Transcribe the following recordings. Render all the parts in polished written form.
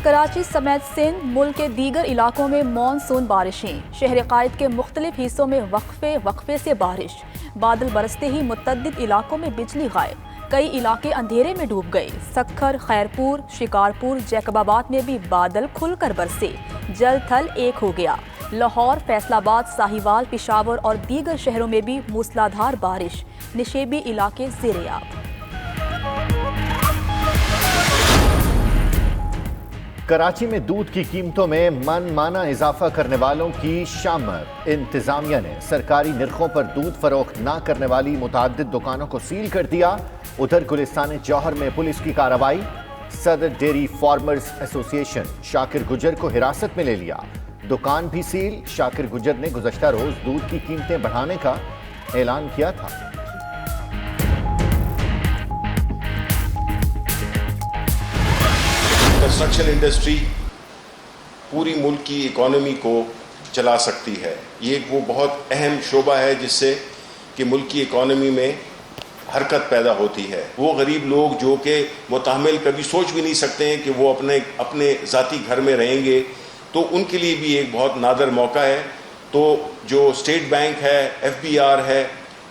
کراچی سمیت سندھ ملک کے دیگر علاقوں میں مانسون بارشیں، شہر قائد کے مختلف حصوں میں وقفے سے بارش، بادل برستے ہی متعدد علاقوں میں بجلی غائب، کئی علاقے اندھیرے میں ڈوب گئے، سکھر، خیرپور، شکارپور، جیکب آباد میں بھی بادل کھل کر برسے، جل تھل ایک ہو گیا، لاہور، فیصل آباد، ساہیوال، پشاور اور دیگر شہروں میں بھی موسلادھار بارش، نشیبی علاقے زیر آب۔ کراچی میں دودھ کی قیمتوں میں من مانا اضافہ کرنے والوں کی شامت، انتظامیہ نے سرکاری نرخوں پر دودھ فروخت نہ کرنے والی متعدد دکانوں کو سیل کر دیا۔ ادھر گلستان جوہر میں پولیس کی کارروائی، صدر ڈیری فارمرز ایسوسی ایشن شاکر گجر کو حراست میں لے لیا، دکان بھی سیل۔ شاکر گجر نے گزشتہ روز دودھ کی قیمتیں بڑھانے کا اعلان کیا تھا۔ کنسٹرکشن انڈسٹری پوری ملک کی اکانومی کو چلا سکتی ہے، یہ وہ بہت اہم شعبہ ہے جس سے کہ ملک کی اکانومی میں حرکت پیدا ہوتی ہے۔ وہ غریب لوگ جو کہ متحمل کبھی سوچ بھی نہیں سکتے ہیں کہ وہ اپنے ذاتی گھر میں رہیں گے، تو ان کے لیے بھی ایک بہت نادر موقع ہے۔ تو جو اسٹیٹ بینک ہے، ایف بی آر ہے،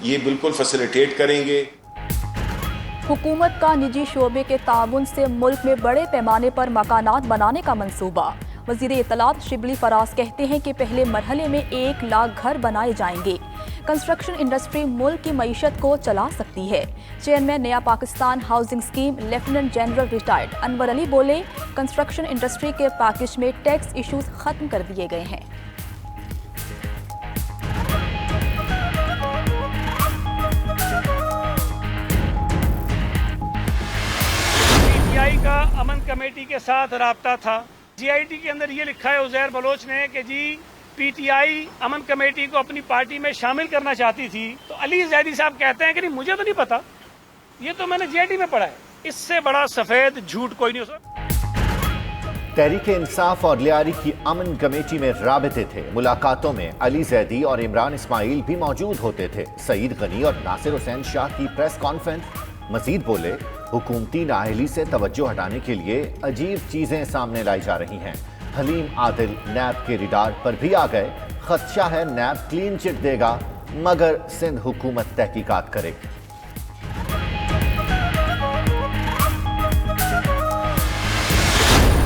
یہ بالکل فیسیلیٹیٹ کریں گے۔ حکومت کا نجی شعبے کے تعاون سے ملک میں بڑے پیمانے پر مکانات بنانے کا منصوبہ۔ وزیر اطلاعات شبلی فراز کہتے ہیں کہ پہلے مرحلے میں 1 لاکھ گھر بنائے جائیں گے۔ کنسٹرکشن انڈسٹری ملک کی معیشت کو چلا سکتی ہے۔ چیئرمین نیا Pakistan housing scheme lieutenant general retired Anwar Ali بولے، کنسٹرکشن انڈسٹری کے پیکج میں ٹیکس ایشوز ختم کر دیے گئے ہیں۔ کا امن کمیٹی کے ساتھ رابطہ تھا۔ جی آئی ٹی کے اندر یہ لکھا ہے عزیر بلوچ نے کہ جی پی ٹی آئی امن کمیٹی کو اپنی پارٹی میں شامل کرنا چاہتی تھی، تو علی زیدی صاحب کہتے ہیں کہ نہیں مجھے تو نہیں پتا، یہ تو میں نے جی آئی ٹی میں پڑھا ہے۔ اس سے بڑا سفید جھوٹ کوئی نہیں ہو سکتا۔ تحریک انصاف اور لیاری کی امن کمیٹی میں رابطے تھے۔ ملاقاتوں میں علی زیدی اور عمران اسماعیل بھی موجود ہوتے تھے۔ سعید غنی اور ناصر حسین شاہ کی پریس کانفرنس۔ مزید بولے، حکومتی نااہلی سے توجہ ہٹانے کے لیے عجیب چیزیں سامنے لائی جا رہی ہیں۔ حلیم عادل نیب کے ریڈار پر بھی آ گئے۔ خدشہ ہے نیب کلین چٹ دے گا مگر سندھ حکومت تحقیقات کرے گی۔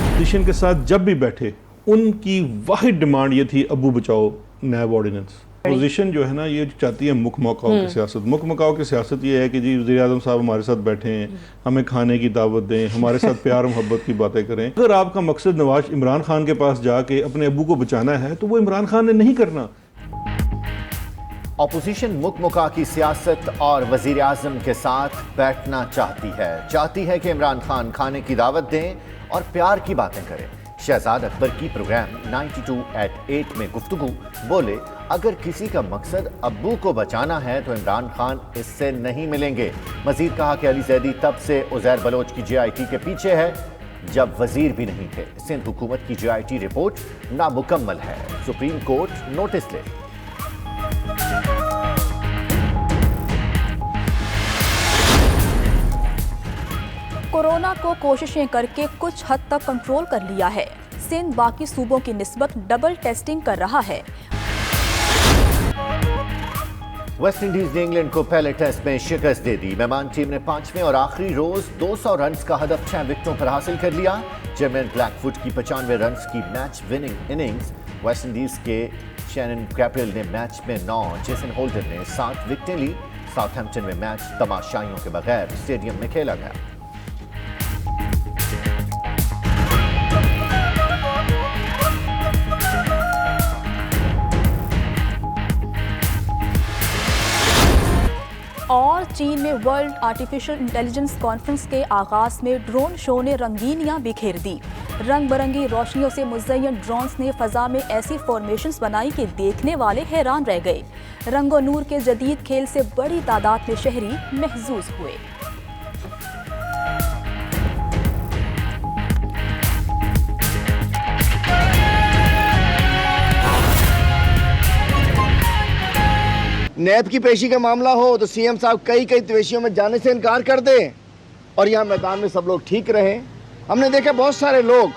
اپوزیشن کے ساتھ جب بھی بیٹھے ان کی واحد ڈیمانڈ یہ تھی ابو بچاؤ نیب آرڈیننس۔ اپوزیشن جو ہے نا یہ چاہتی ہے مکھ مکاؤ کی سیاست۔ مکھ مکاؤ کی سیاست یہ ہے کہ جی وزیر اعظم صاحب ہمارے ساتھ بیٹھے ہیں، ہمیں کھانے کی دعوت دیں، ہمارے ساتھ پیار محبت کی باتیں کریں۔ اگر آپ کا مقصد نواز عمران خان کے پاس جا کے اپنے ابو کو بچانا ہے تو وہ عمران خان نے نہیں کرنا۔ اپوزیشن مکھ مکا کی سیاست اور وزیر اعظم کے ساتھ بیٹھنا چاہتی ہے کہ عمران خان کھانے کی دعوت دیں اور پیار کی باتیں کریں۔ شہزاد اکبر کی پروگرام 92@8 میں گفتگو، بولے اگر کسی کا مقصد ابو کو بچانا ہے تو عمران خان اس سے نہیں ملیں گے۔ مزید کہا کہ علی زیدی تب سے عزیر بلوچ کی جے آئی ٹی کے پیچھے ہے جب وزیر بھی نہیں تھے۔ سندھ حکومت کی جے آئی ٹی رپورٹ نامکمل ہے، سپریم کورٹ نوٹس لے۔ کورونا کو کوششیں کر کے کچھ حد تک کنٹرول کر لیا ہے۔ سندھ باقی صوبوں کی نسبت ڈبل ٹیسٹنگ کر رہا ہے۔ ویسٹ انڈیز نے انگلینڈ کو پہلے ٹیسٹ میں شکست دے دی۔ مہمان ٹیم نے 5ویں اور آخری روز 200 رنز کا ہدف 6 وکٹوں پر حاصل کر لیا۔ جرمین بلیک فٹ کی 95 رنز کی match winning innings West Indies کے شینن گریپل نے میچ میں 9، جیسن ہولڈر نے 7 وکٹیں لی۔ ساؤتھ ہیمپٹن میں میچ تماشائیوں کے بغیر اسٹیڈیم میں کھیلا گیا۔ اور چین میں ورلڈ آرٹیفیشل انٹیلیجنس کانفرنس کے آغاز میں ڈرون شو نے رنگینیاں بکھیر دی۔ رنگ برنگی روشنیوں سے مزین ڈرونز نے فضا میں ایسی فارمیشنز بنائی کہ دیکھنے والے حیران رہ گئے۔ رنگ و نور کے جدید کھیل سے بڑی تعداد میں شہری محظوظ ہوئے۔ نیب کی پیشی کا معاملہ ہو تو سی ایم صاحب کئی تویشیوں میں جانے سے انکار کر دیں اور یہاں میدان میں سب لوگ ٹھیک رہیں۔ ہم نے دیکھا بہت سارے لوگ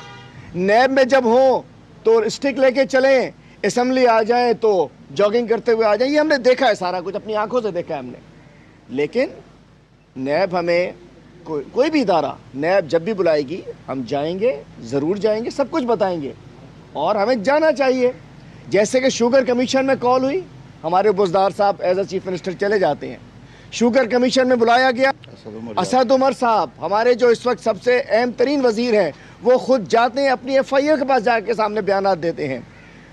نیب میں جب ہوں تو اسٹک لے کے چلیں, اسمبلی آ جائیں تو جاگنگ کرتے ہوئے آ جائیں. یہ ہم نے دیکھا ہے, سارا کچھ اپنی آنکھوں سے دیکھا ہے ہم نے. لیکن نیب ہمیں کوئی بھی ادارہ نیب جب بھی بلائے گی ہم جائیں گے, ضرور جائیں گے, سب کچھ بتائیں گے, اور ہمیں جانا چاہیے. جیسے کہ شوگر کمیشن میں کال ہوئی, ہمارے بزدار صاحب ایز اے چیف منسٹر چلے جاتے ہیں. شوگر کمیشن میں بلایا گیا, اسد عمر صاحب ہمارے جو اس وقت سب سے اہم ترین وزیر ہیں, وہ خود جاتے ہیں اپنی ایف آئی اے کے پاس جا کے سامنے بیانات دیتے ہیں.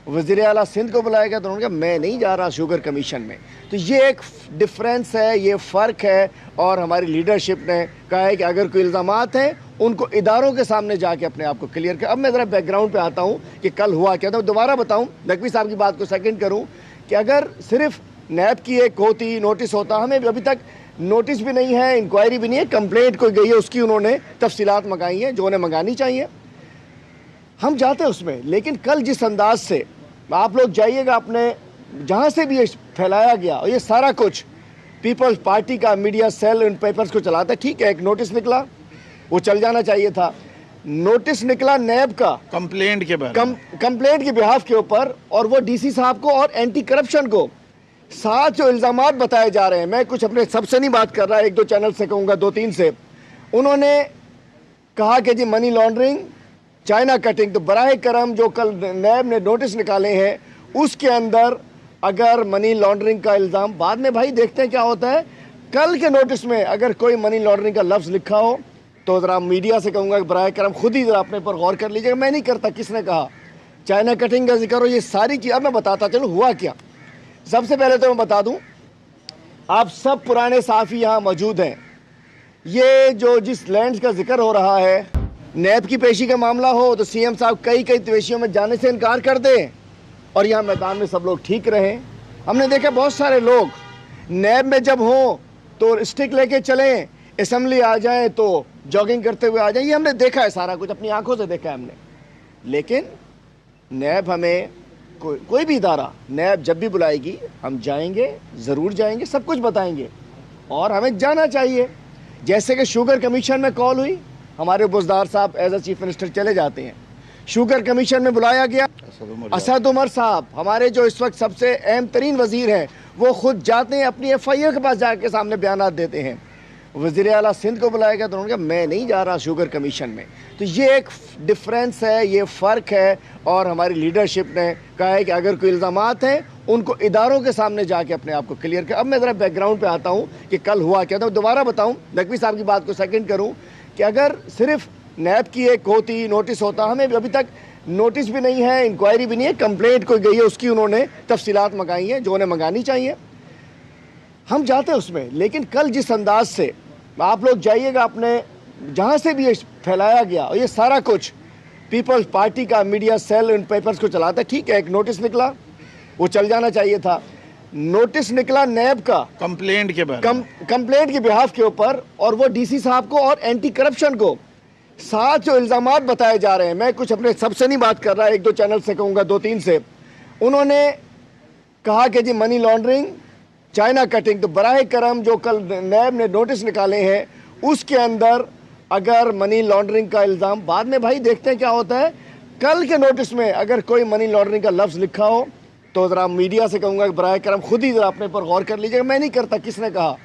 وزیر اعلیٰ سندھ کو بلایا گیا تو انہوں نے کہا میں نہیں جا رہا شوگر کمیشن میں. تو یہ ایک ڈفرینس ہے, یہ فرق ہے, اور ہماری لیڈرشپ نے کہا ہے کہ اگر کوئی الزامات ہیں ان کو اداروں کے سامنے جا کے اپنے آپ کو کلیئر کر. اب میں ذرا بیک گراؤنڈ پہ آتا ہوں کہ کل ہوا کیا تھا. دوبارہ بتاؤں, نقوی صاحب کی بات کو سیکنڈ کروں, کہ اگر صرف نیب کی ایک ہوتی, نوٹس ہوتا, ہمیں ابھی تک نوٹس بھی نہیں ہے, انکوائری بھی نہیں ہے, کمپلینٹ کوئی گئی ہے, اس کی انہوں نے تفصیلات منگائی ہیں جو انہیں منگانی چاہیے, ہم جاتے ہیں اس میں. لیکن کل جس انداز سے آپ لوگ جائیے گا, اپنے جہاں سے بھی یہ پھیلایا گیا, اور یہ سارا کچھ پیپلز پارٹی کا میڈیا سیل ان پیپرز کو چلاتا ہے. ٹھیک ہے, ایک نوٹس نکلا, وہ چل جانا چاہیے تھا. نوٹس نکلا نیب کا کمپلینٹ کے کمپلینٹ کے بہاف کے اوپر, اور وہ ڈی سی صاحب کو اور اینٹی کرپشن کو. ساتھ جو الزامات بتائے جا رہے ہیں, میں کچھ اپنے سب سے نہیں بات کر رہا, ایک دو چینل سے کہوں گا, دو تین سے. انہوں نے کہا کہ جی منی لانڈرنگ, چائنا کٹنگ. تو براہ کرم جو کل نیب نے نوٹس نکالے ہیں اس کے اندر اگر منی لانڈرنگ کا الزام, بعد میں بھائی دیکھتے ہیں کیا ہوتا ہے, کل کے نوٹس میں اگر کوئی منی لانڈرنگ کا لفظ لکھا ہو تو ذرا میڈیا سے کہوں گا کہ براہ کرم خود ہی ذرا اپنے پر غور کر لیجیے گا. میں نہیں کرتا کس نے کہا. چائنا کٹنگ کا ذکر ہو, یہ ساری چیز. اب میں بتاتا چلو ہوا کیا. سب سے پہلے تو میں بتا دوں, آپ سب پرانے صحافی یہاں موجود ہیں, یہ جو جس لینڈز کا ذکر ہو رہا ہے, نیب کی پیشی کا معاملہ ہو تو سی ایم صاحب کئی تویشیوں میں جانے سے انکار کر دیں, اور یہاں میدان میں سب لوگ ٹھیک رہیں. ہم نے دیکھا بہت سارے لوگ نیب میں جب ہوں تو اسٹک لے کے چلیں, اسمبلی آ جائیں تو جاگنگ کرتے ہوئے آ جائیں. یہ ہم نے دیکھا ہے, سارا کچھ اپنی آنکھوں سے دیکھا ہے ہم نے. لیکن نیب ہمیں کوئی بھی ادارہ نیب جب بھی بلائے گی ہم جائیں گے, ضرور جائیں گے, سب کچھ بتائیں گے, اور ہمیں جانا چاہیے. جیسے کہ شوگر کمیشن میں کال ہوئی, ہمارے بزدار صاحب ایز اے چیف منسٹر چلے جاتے ہیں. شوگر کمیشن میں بلایا گیا, اسد عمر صاحب ہمارے جو اس وقت سب سے اہم ترین وزیر ہیں, وہ خود جاتے ہیں اپنی ایف آئی اے کے پاس جا کے سامنے بیانات دیتے ہیں. وزیر اعلیٰ سندھ کو بلایا گیا تو انہوں نے کہا میں نہیں جا رہا شوگر کمیشن میں. تو یہ ایک ڈفرینس ہے, یہ فرق ہے, اور ہماری لیڈرشپ نے کہا ہے کہ اگر کوئی الزامات ہیں ان کو اداروں کے سامنے جا کے اپنے آپ کو کلیئر کر. اب میں ذرا بیک گراؤنڈ پہ آتا ہوں کہ کل ہوا کیا تھا. دوبارہ بتاؤں, نقوی صاحب کی بات کو سیکنڈ کروں, کہ اگر صرف نیب کی ایک ہوتی, نوٹس ہوتا, ہمیں ابھی تک نوٹس بھی نہیں ہے, انکوائری بھی نہیں ہے, کمپلینٹ کوئی گئی ہے, اس کی انہوں نے تفصیلات منگائی ہیں جو انہیں منگانی چاہیے, ہم جاتے ہیں اس میں. لیکن کل جس انداز سے آپ لوگ جائیے گا, اپنے جہاں سے بھی یہ پھیلایا گیا, اور یہ سارا کچھ پیپلز پارٹی کا میڈیا سیل ان پیپرز کو چلاتا ہے. ٹھیک ہے, ایک نوٹس نکلا, وہ چل جانا چاہیے تھا. نوٹس نکلا نیب کا کمپلینٹ کے بہاف کے اوپر, اور وہ ڈی سی صاحب کو اور اینٹی کرپشن کو. ساتھ جو الزامات بتائے جا رہے ہیں, میں کچھ اپنے سب سے نہیں بات کر رہا, ایک دو چینل سے کہوں گا, دو تین سے. انہوں نے کہا کہ جی منی لانڈرنگ, چائنا کٹنگ. تو براہ کرم جو کل نیب نے نوٹس نکالے ہیں اس کے اندر اگر منی لانڈرنگ کا الزام, بعد میں بھائی دیکھتے ہیں کیا ہوتا ہے, کل کے نوٹس میں اگر کوئی منی لانڈرنگ کا لفظ لکھا ہو تو ذرا میڈیا سے کہوں گا کہ براہ کرم خود ہی ذرا اپنے پر غور کر لیجیے گا. میں نہیں کرتا کس نے کہا.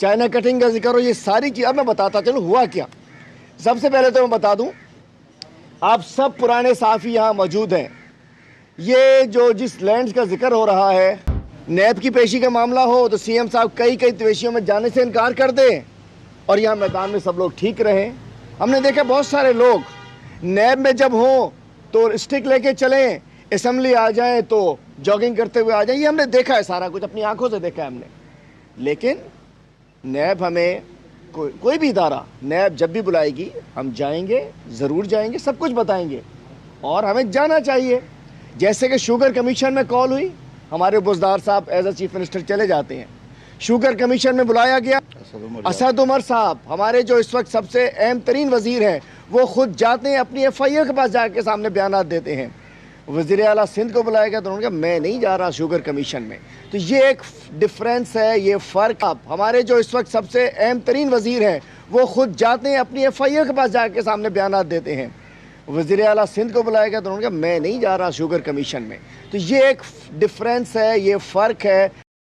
چائنا کٹنگ کا ذکر ہو, یہ ساری چیز. اب میں بتاتا چلو ہوا کیا. سب سے پہلے تو میں بتا دوں, آپ سب پرانے صحافی یہاں موجود ہیں, یہ جو جس لینڈز کا ذکر ہو رہا ہے, نیب کی پیشی کا معاملہ ہو تو سی ایم صاحب کئی تویشیوں میں جانے سے انکار کر دیں, اور یہاں میدان میں سب لوگ ٹھیک رہیں. ہم نے دیکھا بہت سارے لوگ نیب میں جب ہوں تو اسٹک لے کے چلیں, اسمبلی آ جائیں تو جاگنگ کرتے ہوئے آ جائیں. یہ ہم نے دیکھا ہے, سارا کچھ اپنی آنکھوں سے دیکھا ہے ہم نے. لیکن نیب ہمیں کوئی بھی ادارہ نیب جب بھی بلائے گی ہم جائیں گے, ضرور جائیں گے, سب کچھ بتائیں گے, اور ہمیں جانا چاہیے. جیسے کہ شوگر کمیشن میں کال ہوئی, ہمارے بزدار صاحب ایز اے چیف منسٹر چلے جاتے ہیں. شوگر کمیشن میں بلایا گیا, اسد عمر صاحب ہمارے جو اس وقت سب سے اہم ترین وزیر ہیں, وہ خود جاتے ہیں اپنی ایف آئی اے کے پاس جا کے سامنے بیانات دیتے ہیں. وزیر اعلیٰ سندھ کو بلایا گیا تو انہوں نے کہا میں نہیں جا رہا شوگر کمیشن میں. تو یہ ایک ڈفرینس ہے, یہ فرق. ہمارے جو اس وقت سب سے اہم ترین وزیر ہیں, وہ خود جاتے ہیں اپنی ایف آئی اے کے پاس جا کے سامنے بیانات دیتے ہیں. وزیر اعلیٰ سندھ کو بلایا گیا تو انہوں نے کہا میں نہیں جا رہا شوگر کمیشن میں. تو یہ ایک ڈفرینس ہے, یہ فرق ہے.